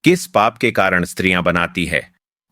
किस पाप के कारण स्त्रियां बनाती है?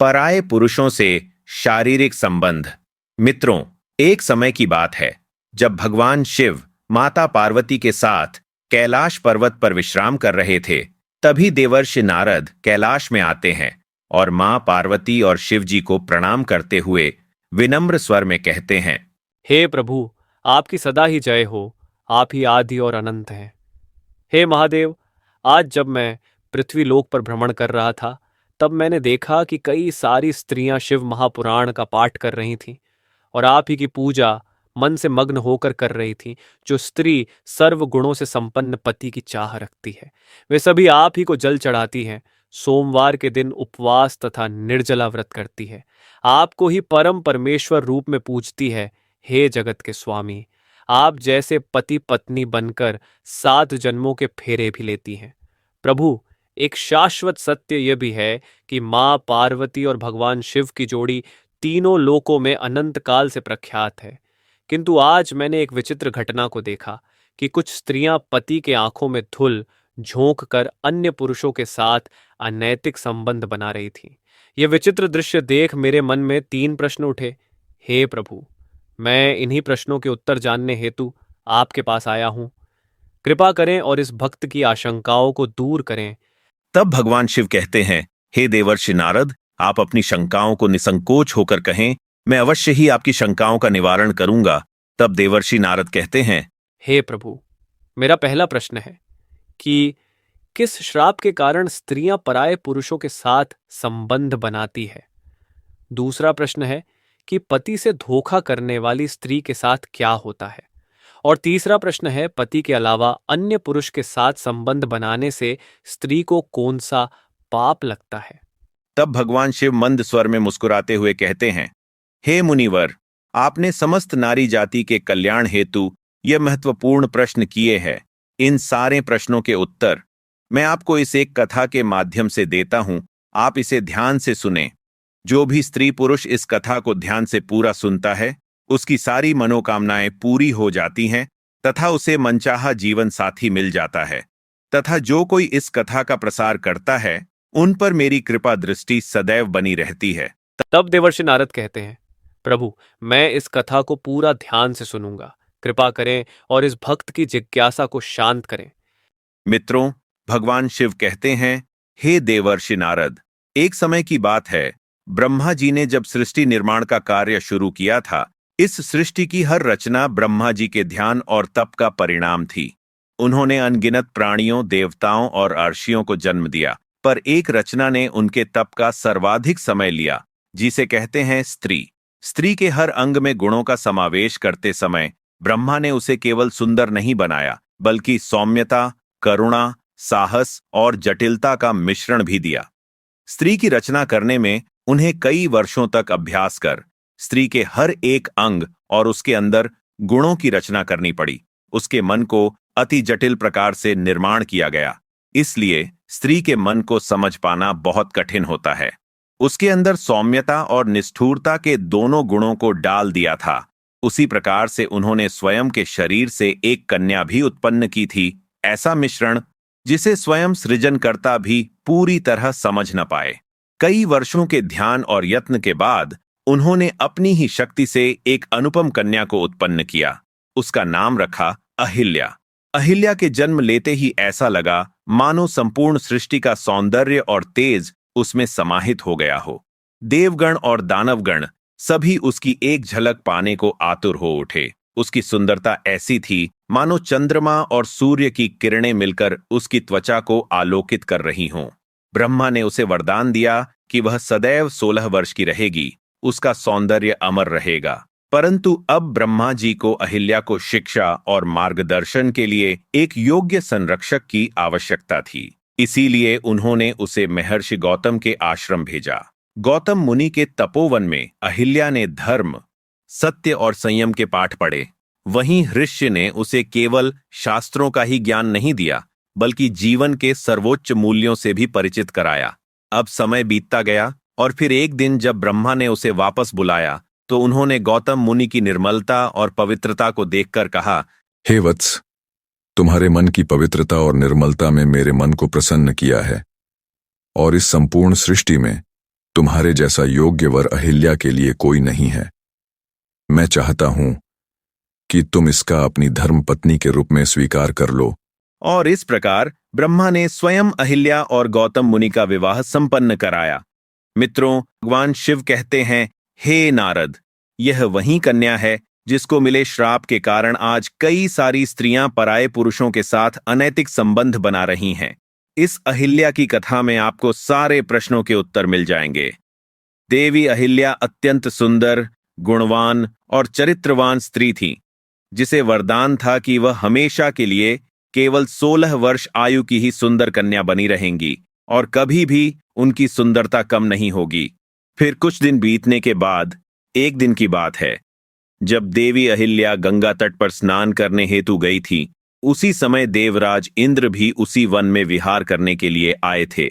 पराये पुरुषों से शारीरिक संबंध। मित्रों, एक समय की बात है जब भगवान शिव माता पार्वती के साथ कैलाश पर्वत पर विश्राम कर रहे थे। तभी देवर्षि नारद कैलाश में आते हैं और मां पार्वती और शिव जी को प्रणाम करते हुए विनम्र स्वर में कहते हैं, हे प्रभु, आपकी सदा ही जय हो। आप ही आदि और अनंत हैं। हे महादेव, आज जब मैं पृथ्वी लोक पर भ्रमण कर रहा था, तब मैंने देखा कि कई सारी स्त्रियां शिव महापुराण का पाठ कर रही थीं और आप ही की पूजा मन से मग्न होकर कर रही थीं। जो स्त्री सर्व गुणों से संपन्न पति की चाह रखती है, वे सभी आप ही को जल चढ़ाती हैं। सोमवार के दिन उपवास तथा निर्जला व्रत करती है। आपको ही परम परमेश्वर रूप में पूजती है। हे जगत के स्वामी, आप जैसे पति पत्नी बनकर 7 जन्मों के फेरे भी लेती हैं। प्रभु, एक शाश्वत सत्य यह भी है कि मां पार्वती और भगवान शिव की जोड़ी तीनों लोकों में अनंत काल से प्रख्यात है। किंतु आज मैंने एक विचित्र घटना को देखा कि कुछ स्त्रियां पति के आंखों में धूल झोंक कर अन्य पुरुषों के साथ अनैतिक संबंध बना रही थीं। यह विचित्र दृश्य देख मेरे मन में 3 प्रश्न उठे। हे प्रभु, मैं इन्हीं प्रश्नों के उत्तर जानने हेतु आपके पास आया हूं। कृपा करें और इस भक्त की आशंकाओं को दूर करें। तब भगवान शिव कहते हैं, हे देवर्षि नारद, आप अपनी शंकाओं को निसंकोच होकर कहें, मैं अवश्य ही आपकी शंकाओं का निवारण करूंगा। तब देवर्षि नारद कहते हैं, हे प्रभु, मेरा पहला प्रश्न है कि किस श्राप के कारण स्त्रियां पराये पुरुषों के साथ संबंध बनाती है। दूसरा प्रश्न है कि पति से धोखा करने वाली स्त्री के साथ क्या होता है। और तीसरा प्रश्न है, पति के अलावा अन्य पुरुष के साथ संबंध बनाने से स्त्री को कौन सा पाप लगता है। तब भगवान शिव मंद स्वर में मुस्कुराते हुए कहते हैं, हे मुनिवर, आपने समस्त नारी जाति के कल्याण हेतु यह महत्वपूर्ण प्रश्न किए हैं। इन सारे प्रश्नों के उत्तर मैं आपको इस एक कथा के माध्यम से देता हूं। आप इसे ध्यान से सुने। जो भी स्त्री पुरुष इस कथा को ध्यान से पूरा सुनता है, उसकी सारी मनोकामनाएं पूरी हो जाती हैं तथा उसे मनचाहा जीवन साथी मिल जाता है। तथा जो कोई इस कथा का प्रसार करता है, उन पर मेरी कृपा दृष्टि सदैव बनी रहती है। तब देवर्षि नारद कहते हैं, प्रभु, मैं इस कथा को पूरा ध्यान से सुनूंगा। कृपा करें और इस भक्त की जिज्ञासा को शांत करें। मित्रों, भगवान शिव कहते हैं, हे देवर्षि नारद, एक समय की बात है, ब्रह्मा जी ने जब सृष्टि निर्माण का कार्य शुरू किया था, इस सृष्टि की हर रचना ब्रह्मा जी के ध्यान और तप का परिणाम थी। उन्होंने अनगिनत प्राणियों, देवताओं और अर्षियों को जन्म दिया, पर एक रचना ने उनके तप का सर्वाधिक समय लिया, जिसे कहते हैं स्त्री। स्त्री के हर अंग में गुणों का समावेश करते समय ब्रह्मा ने उसे केवल सुंदर नहीं बनाया, बल्कि सौम्यता, करुणा, साहस और जटिलता का मिश्रण भी दिया। स्त्री की रचना करने में उन्हें कई वर्षों तक अभ्यास कर स्त्री के हर एक अंग और उसके अंदर गुणों की रचना करनी पड़ी। उसके मन को अति जटिल प्रकार से निर्माण किया गया, इसलिए स्त्री के मन को समझ पाना बहुत कठिन होता है। उसके अंदर सौम्यता और निष्ठुरता के दोनों गुणों को डाल दिया था। उसी प्रकार से उन्होंने स्वयं के शरीर से एक कन्या भी उत्पन्न की थी, ऐसा मिश्रण जिसे स्वयं सृजनकर्ता भी पूरी तरह समझ न पाए। कई वर्षों के ध्यान और यत्न के बाद उन्होंने अपनी ही शक्ति से एक अनुपम कन्या को उत्पन्न किया। उसका नाम रखा अहिल्या। अहिल्या के जन्म लेते ही ऐसा लगा मानो संपूर्ण सृष्टि का सौंदर्य और तेज उसमें समाहित हो गया हो। देवगण और दानवगण सभी उसकी एक झलक पाने को आतुर हो उठे। उसकी सुंदरता ऐसी थी मानो चंद्रमा और सूर्य की किरणें मिलकर उसकी त्वचा को आलोकित कर रही हों। ब्रह्मा ने उसे वरदान दिया कि वह सदैव 16 वर्ष की रहेगी, उसका सौंदर्य अमर रहेगा। परंतु अब ब्रह्मा जी को अहिल्या को शिक्षा और मार्गदर्शन के लिए एक योग्य संरक्षक की आवश्यकता थी। इसीलिए उन्होंने उसे महर्षि गौतम के आश्रम भेजा। गौतम मुनि के तपोवन में अहिल्या ने धर्म, सत्य और संयम के पाठ पढ़े। वहीं ऋषि ने उसे केवल शास्त्रों का ही ज्ञान नहीं दिया, बल्कि जीवन के सर्वोच्च मूल्यों से भी परिचित कराया। अब समय बीतता गया और फिर एक दिन जब ब्रह्मा ने उसे वापस बुलाया, तो उन्होंने गौतम मुनि की निर्मलता और पवित्रता को देखकर कहा, हे वत्स, तुम्हारे मन की पवित्रता और निर्मलता में मेरे मन को प्रसन्न किया है। और इस संपूर्ण सृष्टि में तुम्हारे जैसा योग्य वर अहिल्या के लिए कोई नहीं है। मैं चाहता हूं कि तुम इसका अपनी धर्मपत्नी के रूप में स्वीकार कर लो। और इस प्रकार ब्रह्मा ने स्वयं अहिल्या और गौतम मुनि का विवाह संपन्न कराया। मित्रों, भगवान शिव कहते हैं, हे नारद, यह वही कन्या है जिसको मिले श्राप के कारण आज कई सारी स्त्रियां पराये पुरुषों के साथ अनैतिक संबंध बना रही हैं। इस अहिल्या की कथा में आपको सारे प्रश्नों के उत्तर मिल जाएंगे। देवी अहिल्या अत्यंत सुंदर, गुणवान और चरित्रवान स्त्री थी, जिसे वरदान था कि वह हमेशा के लिए केवल 16 वर्ष आयु की ही सुंदर कन्या बनी रहेंगी और कभी भी उनकी सुंदरता कम नहीं होगी। फिर कुछ दिन बीतने के बाद एक दिन की बात है, जब देवी अहिल्या गंगा तट पर स्नान करने हेतु गई थी, उसी समय देवराज इंद्र भी उसी वन में विहार करने के लिए आए थे।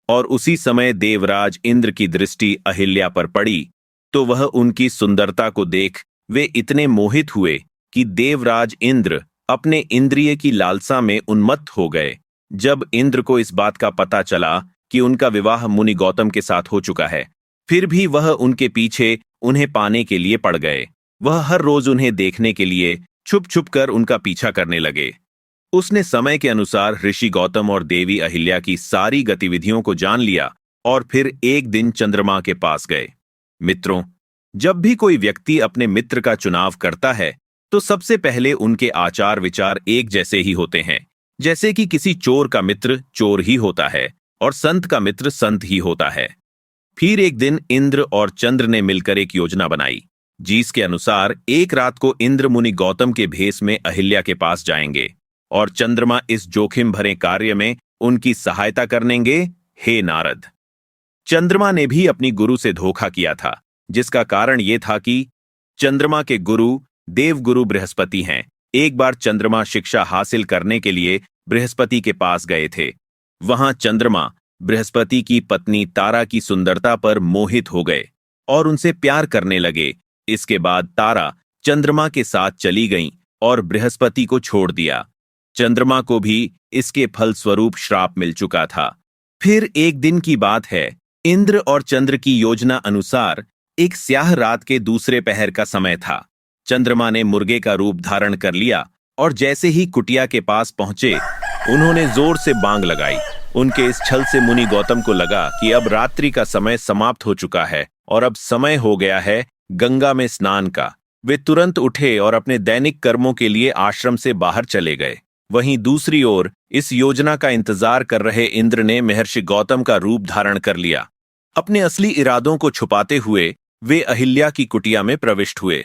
और उसी समय देवराज इंद्र की दृष्टि अहिल्या पर पड़ी तो वह उनकी सुंदरता को देख वे इतने मोहित हुए कि देवराज इंद्र अपने इंद्रिय की लालसा में उन्मत्त हो गए। जब इंद्र को इस बात का पता चला कि उनका विवाह मुनि गौतम के साथ हो चुका है, फिर भी वह उनके पीछे उन्हें पाने के लिए पड़ गए। वह हर रोज उन्हें देखने के लिए छुप छुप कर उनका पीछा करने लगे। उसने समय के अनुसार ऋषि गौतम और देवी अहिल्या की सारी गतिविधियों को जान लिया और फिर एक दिन चंद्रमा के पास गए। मित्रों, जब भी कोई व्यक्ति अपने मित्र का चुनाव करता है तो सबसे पहले उनके आचार विचार एक जैसे ही होते हैं। जैसे कि किसी चोर का मित्र चोर ही होता है और संत का मित्र संत ही होता है। फिर एक दिन इंद्र और चंद्र ने मिलकर एक योजना बनाई, जिसके अनुसार एक रात को इंद्र मुनि गौतम के भेष में अहिल्या के पास जाएंगे और चंद्रमा इस जोखिम भरे कार्य में उनकी सहायता करेंगे। हे नारद, चंद्रमा ने भी अपनी गुरु से धोखा किया था, जिसका कारण यह था कि चंद्रमा के गुरु देवगुरु बृहस्पति हैं। एक बार चंद्रमा शिक्षा हासिल करने के लिए बृहस्पति के पास गए थे। वहां चंद्रमा बृहस्पति की पत्नी तारा की सुंदरता पर मोहित हो गए और उनसे प्यार करने लगे। इसके बाद तारा चंद्रमा के साथ चली गईं और बृहस्पति को छोड़ दिया। चंद्रमा को भी इसके फलस्वरूप श्राप मिल चुका था। फिर एक दिन की बात है, इंद्र और चंद्र की योजना अनुसार एक स्याह रात के दूसरे पहर का समय था। चंद्रमा ने मुर्गे का रूप धारण कर लिया और जैसे ही कुटिया के पास पहुंचे, उन्होंने जोर से बांग लगाई। उनके इस छल से मुनि गौतम को लगा कि अब रात्रि का समय समाप्त हो चुका है और अब समय हो गया है गंगा में स्नान का। वे तुरंत उठे और अपने दैनिक कर्मों के लिए आश्रम से बाहर चले गए। वहीं दूसरी ओर इस योजना का इंतजार कर रहे इंद्र ने महर्षि गौतम का रूप धारण कर लिया। अपने असली इरादों को छुपाते हुए वे अहिल्या की कुटिया में प्रविष्ट हुए।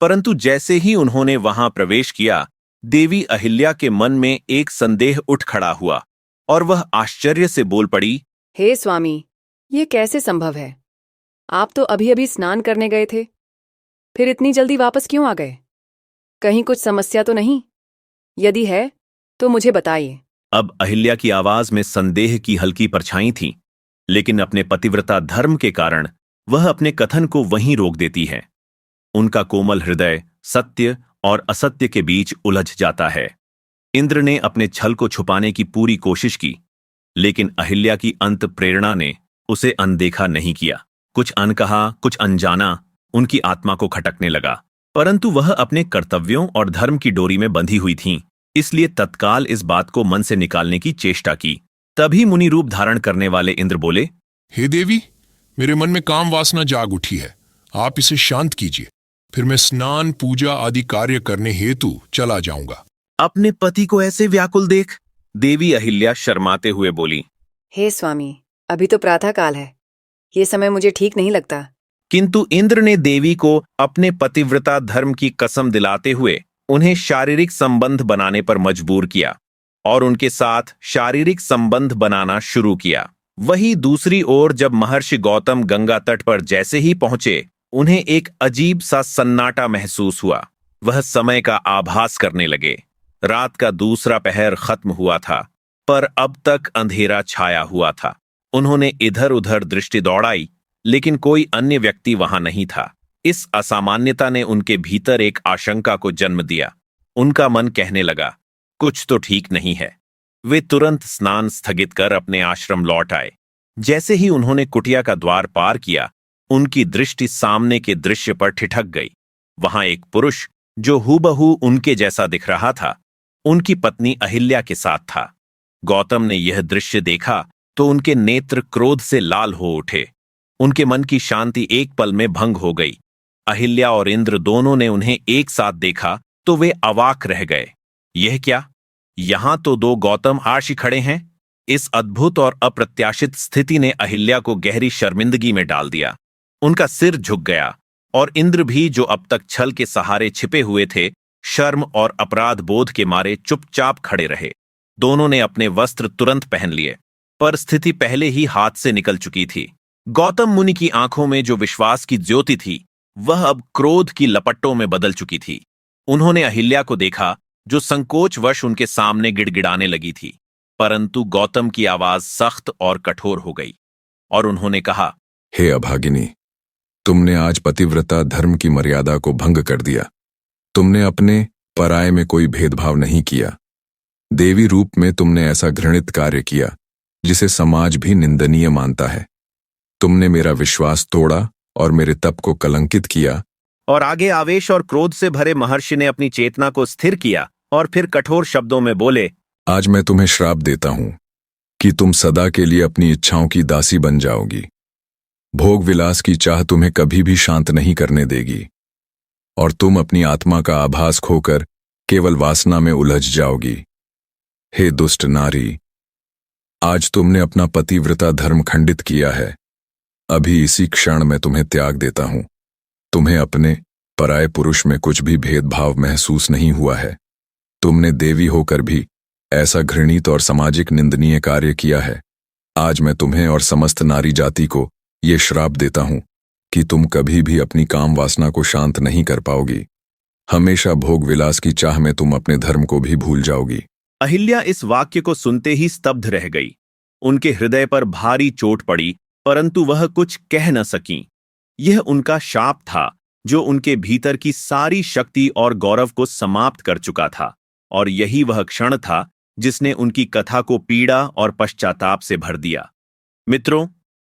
परंतु जैसे ही उन्होंने वहां प्रवेश किया, देवी अहिल्या के मन में एक संदेह उठ खड़ा हुआ और वह आश्चर्य से बोल पड़ी, हे स्वामी, ये कैसे संभव है? आप तो अभी अभी स्नान करने गए थे, फिर इतनी जल्दी वापस क्यों आ गए? कहीं कुछ समस्या तो नहीं? यदि है तो मुझे बताइए। अब अहिल्या की आवाज में संदेह की हल्की परछाई थी, लेकिन अपने पतिव्रता धर्म के कारण वह अपने कथन को वहीं रोक देती है। उनका कोमल हृदय सत्य और असत्य के बीच उलझ जाता है। इंद्र ने अपने छल को छुपाने की पूरी कोशिश की, लेकिन अहिल्या की अंत प्रेरणा ने उसे अनदेखा नहीं किया। कुछ अनकहा, कुछ अनजाना उनकी आत्मा को खटकने लगा, परंतु वह अपने कर्तव्यों और धर्म की डोरी में बंधी हुई थीं, इसलिए तत्काल इस बात को मन से निकालने की चेष्टा की। तभी मुनि रूप धारण करने वाले इंद्र बोले, हे देवी, मेरे मन में काम वासना जाग उठी है, आप इसे शांत कीजिए, फिर मैं स्नान पूजा आदि कार्य करने हेतु चला जाऊंगा। अपने पति को ऐसे व्याकुल देख देवी अहिल्या शर्माते हुए बोली, हे स्वामी, अभी तो प्रातः काल है, ये समय मुझे ठीक नहीं लगता। किंतु इंद्र ने देवी को अपने पतिव्रता धर्म की कसम दिलाते हुए उन्हें शारीरिक संबंध बनाने पर मजबूर किया और उनके साथ शारीरिक संबंध बनाना शुरू किया। वहीं दूसरी ओर जब महर्षि गौतम गंगा तट पर जैसे ही पहुंचे, उन्हें एक अजीब सा सन्नाटा महसूस हुआ। वह समय का आभास करने लगे। रात का दूसरा पहर खत्म हुआ था, पर अब तक अंधेरा छाया हुआ था। उन्होंने इधर उधर दृष्टि दौड़ाई, लेकिन कोई अन्य व्यक्ति वहां नहीं था। इस असामान्यता ने उनके भीतर एक आशंका को जन्म दिया। उनका मन कहने लगा, कुछ तो ठीक नहीं है। वे तुरंत स्नान स्थगित कर अपने आश्रम लौट आए जैसे ही उन्होंने कुटिया का द्वार पार किया, उनकी दृष्टि सामने के दृश्य पर ठिठक गई। वहां एक पुरुष जो हूबहू उनके जैसा दिख रहा था, उनकी पत्नी अहिल्या के साथ था। गौतम ने यह दृश्य देखा तो उनके नेत्र क्रोध से लाल हो उठे। उनके मन की शांति एक पल में भंग हो गई। अहिल्या और इंद्र दोनों ने उन्हें एक साथ देखा तो वे अवाक रह गए। यह क्या? यहां तो दो गौतम आर्षि खड़े हैं। इस अद्भुत और अप्रत्याशित स्थिति ने अहिल्या को गहरी शर्मिंदगी में डाल दिया। उनका सिर झुक गया और इंद्र भी, जो अब तक छल के सहारे छिपे हुए थे, शर्म और अपराध बोध के मारे चुपचाप खड़े रहे। दोनों ने अपने वस्त्र तुरंत पहन लिए, पर स्थिति पहले ही हाथ से निकल चुकी थी। गौतम मुनि की आंखों में जो विश्वास की ज्योति थी, वह अब क्रोध की लपटों में बदल चुकी थी। उन्होंने अहिल्या को देखा, जो संकोचवश उनके सामने गिड़गिड़ाने लगी थी, परंतु गौतम की आवाज सख्त और कठोर हो गई और उन्होंने कहा, हे अभागिनी, तुमने आज पतिव्रता धर्म की मर्यादा को भंग कर दिया। तुमने अपने पराये में कोई भेदभाव नहीं किया। देवी रूप में तुमने ऐसा घृणित कार्य किया जिसे समाज भी निंदनीय मानता है। तुमने मेरा विश्वास तोड़ा और मेरे तप को कलंकित किया। और आगे आवेश और क्रोध से भरे महर्षि ने अपनी चेतना को स्थिर किया और फिर कठोर शब्दों में बोले, आज मैं तुम्हें श्राप देता हूं कि तुम सदा के लिए अपनी इच्छाओं की दासी बन जाओगी। भोग विलास की चाह तुम्हें कभी भी शांत नहीं करने देगी और तुम अपनी आत्मा का आभास खोकर केवल वासना में उलझ जाओगी। हे दुष्ट नारी, आज तुमने अपना पतिव्रता धर्म खंडित किया है। अभी इसी क्षण मैं तुम्हें त्याग देता हूं। तुम्हें अपने पराये पुरुष में कुछ भी भेदभाव महसूस नहीं हुआ है। तुमने देवी होकर भी ऐसा घृणित और सामाजिक निंदनीय कार्य किया है। आज मैं तुम्हें और समस्त नारी जाति को ये श्राप देता हूं कि तुम कभी भी अपनी काम वासना को शांत नहीं कर पाओगी। हमेशा भोग विलास की चाह में तुम अपने धर्म को भी भूल जाओगी। अहिल्या इस वाक्य को सुनते ही स्तब्ध रह गई। उनके हृदय पर भारी चोट पड़ी, परंतु वह कुछ कह न सकीं। यह उनका शाप था, जो उनके भीतर की सारी शक्ति और गौरव को समाप्त कर चुका था, और यही वह क्षण था जिसने उनकी कथा को पीड़ा और पश्चाताप से भर दिया। मित्रों,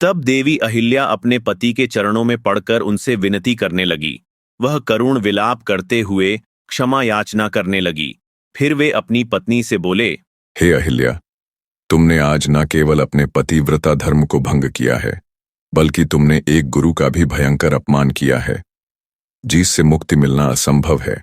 तब देवी अहिल्या अपने पति के चरणों में पड़कर उनसे विनती करने लगी। वह करुण विलाप करते हुए क्षमा याचना करने लगी। फिर वे अपनी पत्नी से बोले, हे अहिल्या, तुमने आज न केवल अपने पतिव्रता धर्म को भंग किया है, बल्कि तुमने एक गुरु का भी भयंकर अपमान किया है, जिससे मुक्ति मिलना असंभव है।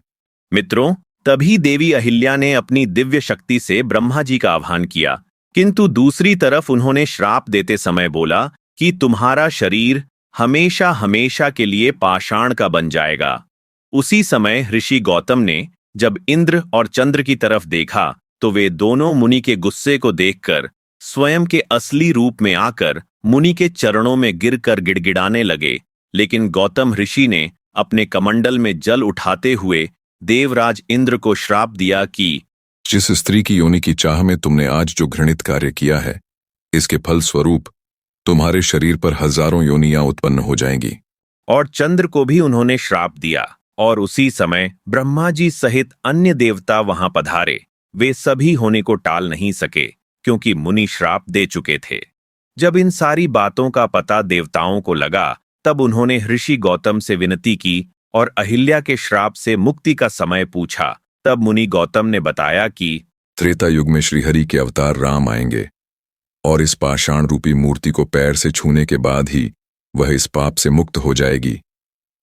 मित्रों, तभी देवी अहिल्या ने अपनी दिव्य शक्ति से ब्रह्मा जी का आह्वान किया, किंतु दूसरी तरफ उन्होंने श्राप देते समय बोला कि तुम्हारा शरीर हमेशा हमेशा के लिए पाषाण का बन जाएगा। उसी समय ऋषि गौतम ने जब इंद्र और चंद्र की तरफ देखा, तो वे दोनों मुनि के गुस्से को देखकर स्वयं के असली रूप में आकर मुनि के चरणों में गिरकर गिड़गिड़ाने लगे। लेकिन गौतम ऋषि ने अपने कमंडल में जल उठाते हुए देवराज इंद्र को श्राप दिया कि जिस स्त्री की योनि की चाह में तुमने आज जो घृणित कार्य किया है, इसके फल स्वरूप तुम्हारे शरीर पर हजारों योनियां उत्पन्न हो जाएंगी। और चंद्र को भी उन्होंने श्राप दिया। और उसी समय ब्रह्मा जी सहित अन्य देवता वहां पधारे। वे सभी होने को टाल नहीं सके, क्योंकि मुनि श्राप दे चुके थे। जब इन सारी बातों का पता देवताओं को लगा, तब उन्होंने ऋषि गौतम से विनती की और अहिल्या के श्राप से मुक्ति का समय पूछा। तब मुनि गौतम ने बताया कि त्रेता युग में श्रीहरि के अवतार राम आएंगे और इस पाषाण रूपी मूर्ति को पैर से छूने के बाद ही वह इस पाप से मुक्त हो जाएगी।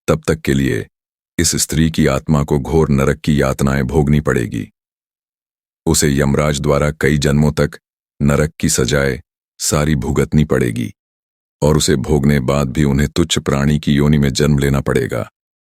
तब तक के लिए इस स्त्री की आत्मा को घोर नरक की यातनाएं भोगनी पड़ेगी। उसे यमराज द्वारा कई जन्मों तक नरक की सजाएं सारी भुगतनी पड़ेगी और उसे भोगने बाद भी उन्हें तुच्छ प्राणी की योनि में जन्म लेना पड़ेगा।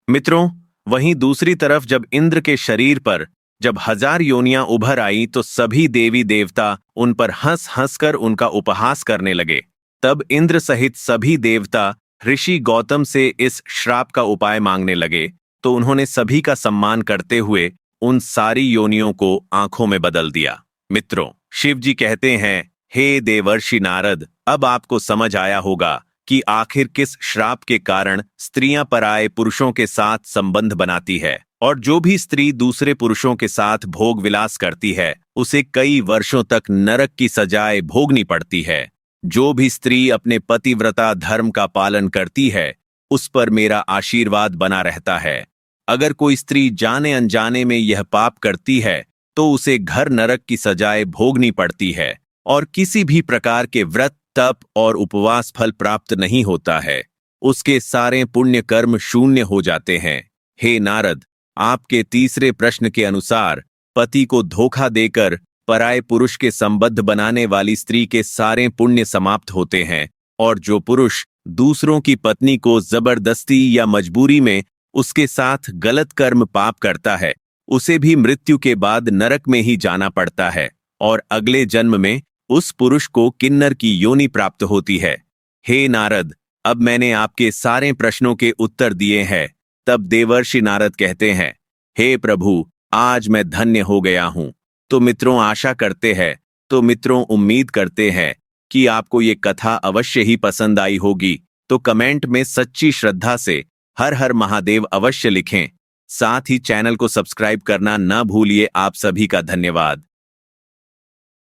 मित्रों, वहीं दूसरी तरफ जब इंद्र के शरीर पर जब 1000 योनियां उभर आई, तो सभी देवी देवता उन पर हंस हंस कर उनका उपहास करने लगे। तब इंद्र सहित सभी देवता ऋषि गौतम से इस श्राप का उपाय मांगने लगे। तो उन्होंने सभी का सम्मान करते हुए उन सारी योनियों को आंखों में बदल दिया। मित्रों, शिव जी कहते हैं, हे देवर्षि नारद, अब आपको समझ आया होगा कि आखिर किस श्राप के कारण स्त्रियां पराये पुरुषों के साथ संबंध बनाती है, और जो भी स्त्री दूसरे पुरुषों के साथ भोग विलास करती है, उसे कई वर्षों तक नरक की सजाएं भोगनी पड़ती है। जो भी स्त्री अपने पतिव्रता धर्म का पालन करती है उस पर मेरा आशीर्वाद बना रहता है। अगर कोई स्त्री जाने अनजाने में यह पाप करती है तो उसे घर नरक की सजाएं भोगनी पड़ती है और किसी भी प्रकार के व्रत, तप और उपवास फल प्राप्त नहीं होता है। उसके सारे पुण्य कर्म शून्य हो जाते हैं। हे नारद, आपके तीसरे प्रश्न के अनुसार पति को धोखा देकर पराये पुरुष के संबद्ध बनाने वाली स्त्री के सारे पुण्य समाप्त होते हैं और जो पुरुष दूसरों की पत्नी को जबरदस्ती या मजबूरी में उसके साथ गलत कर्म पाप करता है उसे भी मृत्यु के बाद नरक में ही जाना पड़ता है और अगले जन्म में उस पुरुष को किन्नर की योनि प्राप्त होती है। हे नारद, अब मैंने आपके सारे प्रश्नों के उत्तर दिए हैं। तब देवर्षि नारद कहते हैं, हे प्रभु, आज मैं धन्य हो गया हूं। तो मित्रों उम्मीद करते हैं कि आपको ये कथा अवश्य ही पसंद आई होगी। तो कमेंट में सच्ची श्रद्धा से हर हर महादेव अवश्य लिखें। साथ ही चैनल को सब्सक्राइब करना न भूलिए। आप सभी का धन्यवाद।